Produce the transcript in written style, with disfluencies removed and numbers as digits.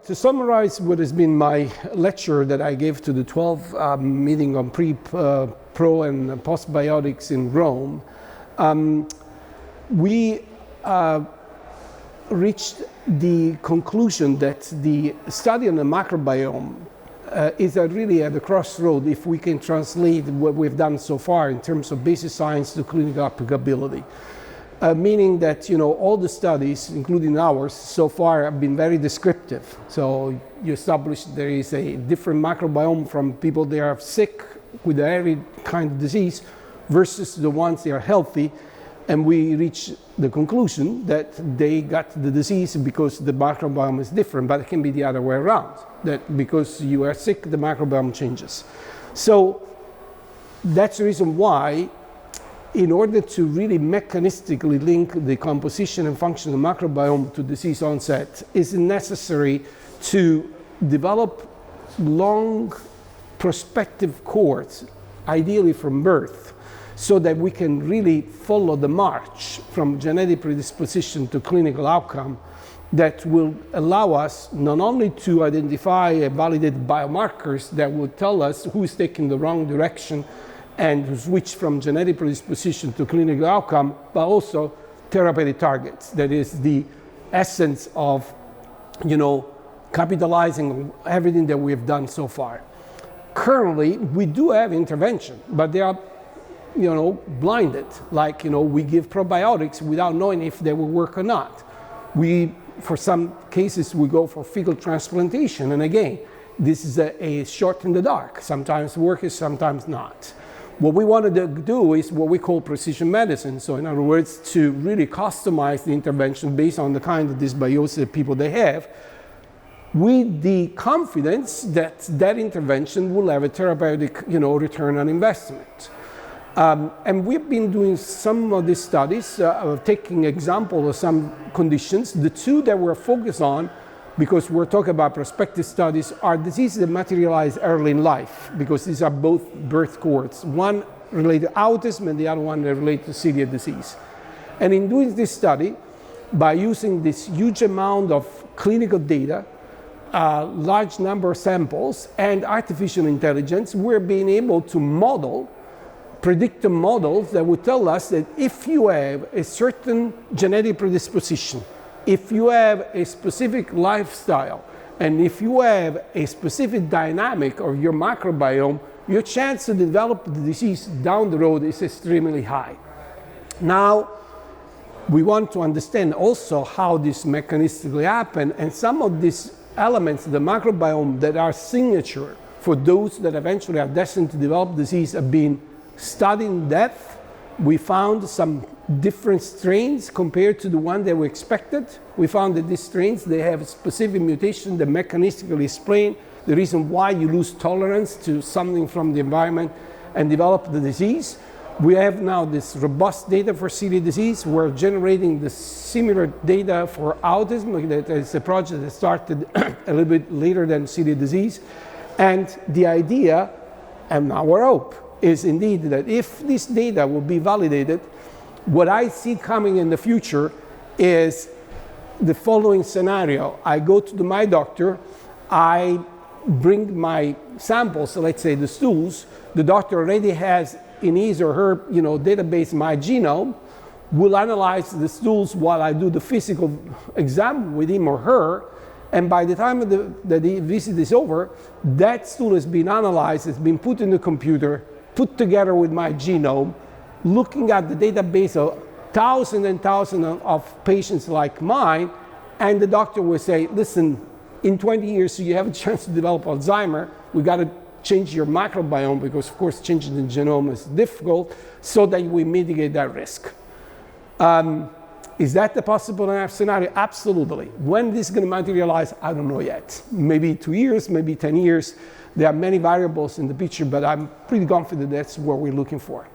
to summarize what has been my lecture that I gave to the 12th meeting on pro and postbiotics in Rome, we reached the conclusion that the study on the microbiome is really at the crossroad if we can translate what we've done so far in terms of basic science to clinical applicability. Meaning that, you know, all the studies, including ours, so far have been very descriptive. So you establish there is a different microbiome from people that are sick with every kind of disease versus the ones that are healthy. And we reach the conclusion that they got the disease because the microbiome is different, but it can be the other way around, that because you are sick, the microbiome changes. So that's the reason why, in order to really mechanistically link the composition and function of the microbiome to disease onset, it's necessary to develop long prospective cohorts, ideally from birth, so that we can really follow the march from genetic predisposition to clinical outcome that will allow us not only to identify and validate biomarkers that will tell us who is taking the wrong direction and to switch from genetic predisposition to clinical outcome, but also therapeutic targets. That is the essence of, you know, capitalizing on everything that we have done so far. Currently, we do have intervention, but they are, you know, blinded. Like, you know, we give probiotics without knowing if they will work or not. For some cases, we go for fecal transplantation, and again, this is a shot in the dark. Sometimes works, sometimes not. What we wanted to do is what we call precision medicine. So in other words, to really customize the intervention based on the kind of dysbiosis that people they have, with the confidence that that intervention will have a therapeutic, you know, return on investment. And we've been doing some of these studies, taking example of some conditions. The two that we're focused on, because we're talking about prospective studies, are diseases that materialize early in life, because these are both birth cohorts. One related to autism and the other one related to celiac disease. And in doing this study, by using this huge amount of clinical data, large number of samples, and artificial intelligence, we're being able to model predictive models that would tell us that if you have a certain genetic predisposition, if you have a specific lifestyle, and if you have a specific dynamic of your microbiome, your chance to develop the disease down the road is extremely high. Now, we want to understand also how this mechanistically happens, and some of these elements of the microbiome that are signature for those that eventually are destined to develop disease have been studied in depth. We found some different strains compared to the one that we expected. We found that these strains, they have a specific mutation that mechanistically explain the reason why you lose tolerance to something from the environment and develop the disease. We have now this robust data for celiac disease. We're generating the similar data for autism. That is a project that started a little bit later than celiac disease. And the idea, and our hope, is indeed that if this data will be validated, what I see coming in the future is the following scenario. I go to my doctor, I bring my samples, so let's say the stools. The doctor already has in his or her, you know, database my genome, will analyze the stools while I do the physical exam with him or her. And by the time the visit is over, that stool has been analyzed, it's been put in the computer, put together with my genome, looking at the database of thousands and thousands of patients like mine, and the doctor will say, listen, in 20 years, so you have a chance to develop Alzheimer, we got to change your microbiome, because of course changing the genome is difficult, so that we mitigate that risk. Is that the possible scenario? Absolutely. When this is going to materialize, I don't know yet. Maybe 2 years, maybe 10 years. There are many variables in the picture, but I'm pretty confident that's what we're looking for.